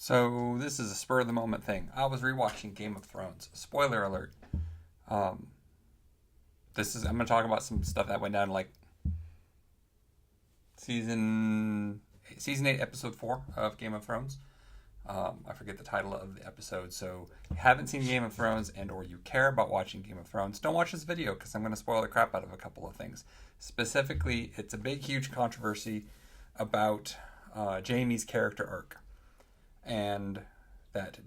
So this is a spur of the moment thing. I was rewatching Game of Thrones. Spoiler alert. Um, I'm gonna talk about some stuff that went down like season season 8 episode 4 of Game of Thrones. I forget the title of the episode. So if you haven't seen Game of Thrones and or you care about watching Game of Thrones, don't watch this video because I'm going to spoil the crap out of a couple of things. Specifically, it's a big, huge controversy about Jaime's character arc, and that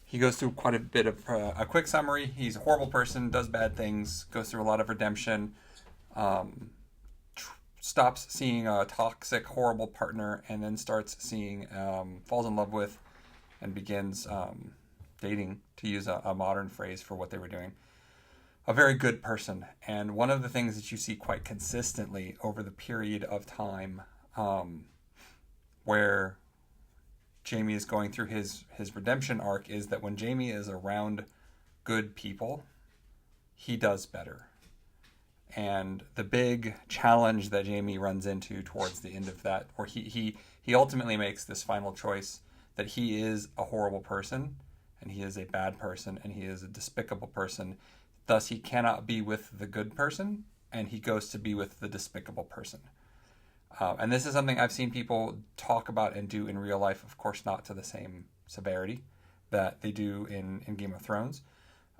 he goes through quite a bit of a quick summary. He's a horrible person, does bad things, goes through a lot of redemption, um, stops seeing a toxic, horrible partner, and then falls in love with, and begins dating, to use a modern phrase for what they were doing, a very good person. And one of the things that you see quite consistently over the period of time where Jaime is going through his redemption arc is that when Jaime is around good people, he does better. And the big challenge that Jaime runs into towards the end of that, where he ultimately makes this final choice that he is a horrible person, and he is a bad person, and he is a despicable person. Thus, he cannot be with the good person, and he goes to be with the despicable person. And this is something I've seen people talk about and do in real life, of course, not to the same severity that they do in Game of Thrones.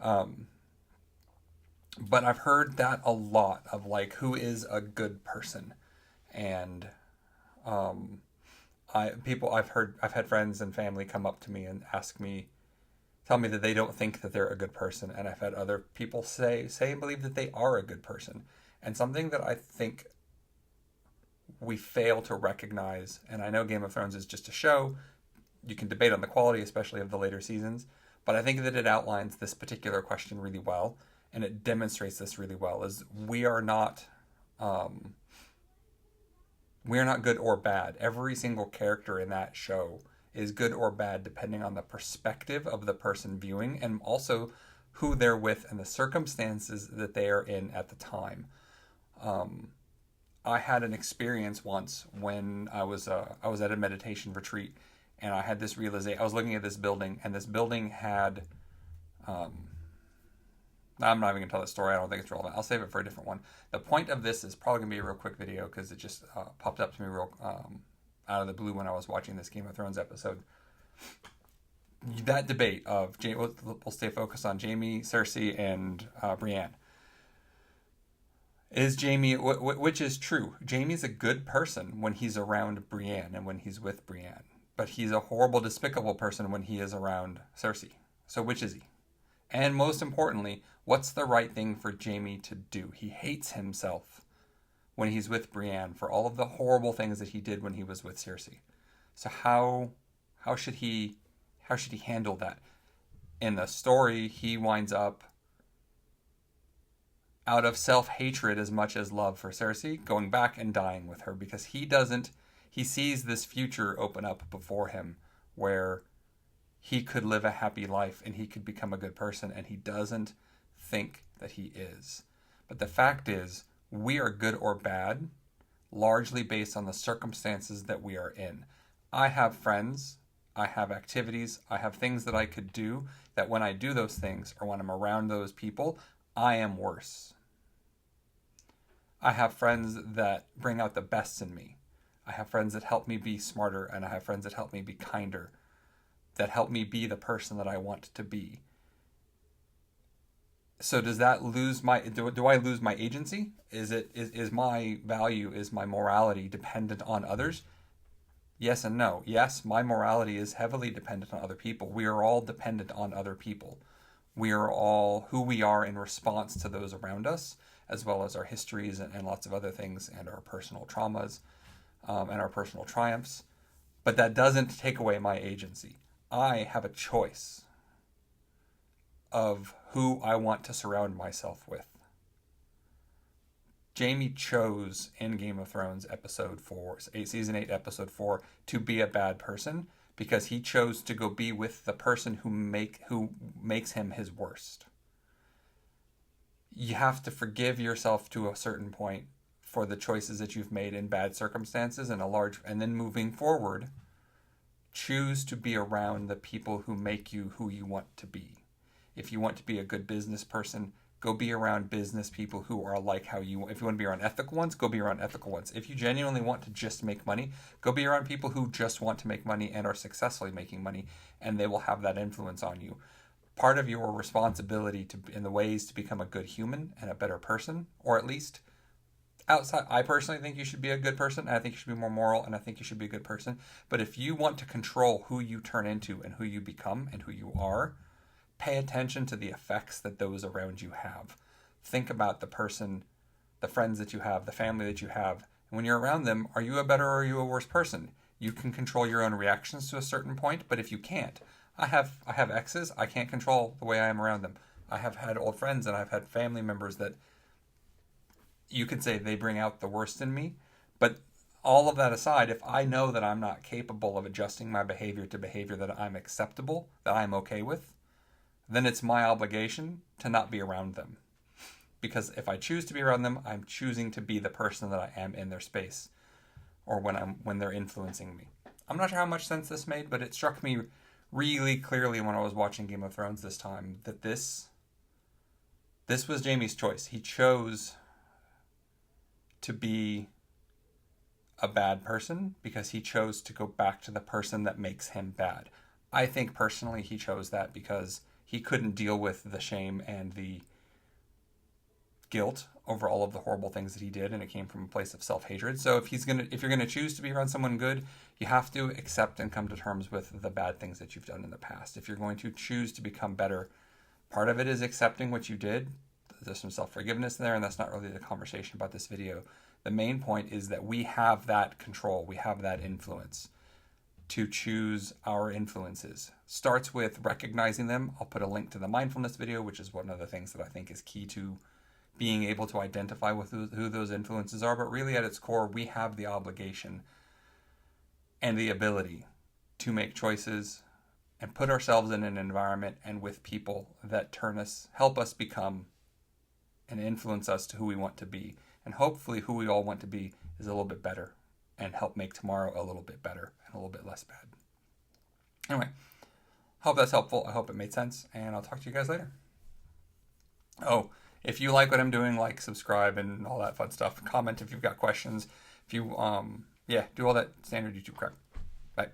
But I've heard that a lot of like, who is a good person? And I've had friends and family come up to me and tell me that they don't think that they're a good person. And I've had other people say and believe that they are a good person. And something that I think we fail to recognize, and I know Game of Thrones is just a show, you can debate on the quality, especially of the later seasons, but I think that it outlines this particular question really well, and it demonstrates this really well, is we are not good or bad. Every single character in that show is good or bad depending on the perspective of the person viewing, and also who they're with and the circumstances that they are in at the time. I had an experience once when I was at a meditation retreat, and I had this realization. I was looking at this building, and this building had. I'm not even gonna tell that story. I don't think it's relevant. I'll save it for a different one. The point of this is probably gonna be a real quick video because it just popped up to me real out of the blue when I was watching this Game of Thrones episode. That debate of we'll stay focused on Jaime, Cersei, and Brienne. Is Jaime, which is true. Jaime's a good person when he's around Brienne and when he's with Brienne, but he's a horrible, despicable person when he is around Cersei. So which is he? And most importantly, what's the right thing for Jaime to do? He hates himself when he's with Brienne for all of the horrible things that he did when he was with Cersei. So how should he handle that? In the story, he winds up, out of self-hatred as much as love for Cersei, going back and dying with her because he sees this future open up before him where he could live a happy life and he could become a good person, and he doesn't think that he is. But the fact is, we are good or bad largely based on the circumstances that we are in. I have friends, I have activities, I have things that I could do that when I do those things or when I'm around those people, I am worse. I have friends that bring out the best in me. I have friends that help me be smarter, and I have friends that help me be kinder, that help me be the person that I want to be. So do I lose my agency? Is my value, is my morality dependent on others? Yes and no. Yes, my morality is heavily dependent on other people. We are all dependent on other people. We are all who we are in response to those around us, as well as our histories and lots of other things, and our personal traumas and our personal triumphs. But that doesn't take away my agency. I have a choice of who I want to surround myself with. Jaime chose in Game of Thrones season 8, episode 4, to be a bad person because he chose to go be with the person who makes him his worst. You have to forgive yourself to a certain point for the choices that you've made in bad circumstances and then moving forward, choose to be around the people who make you who you want to be. If you want to be a good business person, go be around business people who are like how you. If you want to be around ethical ones, go be around ethical ones. If you genuinely want to just make money, go be around people who just want to make money and are successfully making money, and they will have that influence on you. Part of your responsibility in the ways to become a good human and a better person, or at least outside, I personally think you should be a good person, and I think you should be more moral, and I think you should be a good person. But if you want to control who you turn into and who you become and who you are, pay attention to the effects that those around you have. Think about the person, the friends that you have, the family that you have. And when you're around them, are you a better or are you a worse person? You can control your own reactions to a certain point, but if you can't, I have exes, I can't control the way I am around them. I have had old friends and I've had family members that you could say they bring out the worst in me. But all of that aside, if I know that I'm not capable of adjusting my behavior to behavior that I'm acceptable, that I'm okay with, then it's my obligation to not be around them. Because if I choose to be around them, I'm choosing to be the person that I am in their space, or when they're influencing me. I'm not sure how much sense this made, but it struck me really clearly when I was watching Game of Thrones this time that this was Jaime's choice. He chose to be a bad person because he chose to go back to the person that makes him bad. I think personally he chose that because he couldn't deal with the shame and the guilt over all of the horrible things that he did, and it came from a place of self-hatred. So if you're gonna choose to be around someone good, you have to accept and come to terms with the bad things that you've done in the past. If you're going to choose to become better, part of it is accepting what you did. There's some self-forgiveness there, and that's not really the conversation about this video. The main point is that we have that control, we have that influence to choose our influences. Starts with recognizing them. I'll put a link to the mindfulness video, which is one of the things that I think is key to being able to identify with who those influences are. But really at its core, we have the obligation and the ability to make choices and put ourselves in an environment and with people that help us become and influence us to who we want to be. And hopefully who we all want to be is a little bit better and help make tomorrow a little bit better and a little bit less bad. Anyway, hope that's helpful. I hope it made sense, and I'll talk to you guys later. Oh, if you like what I'm doing, like, subscribe, and all that fun stuff. Comment if you've got questions. If you, do all that standard YouTube crap. Bye.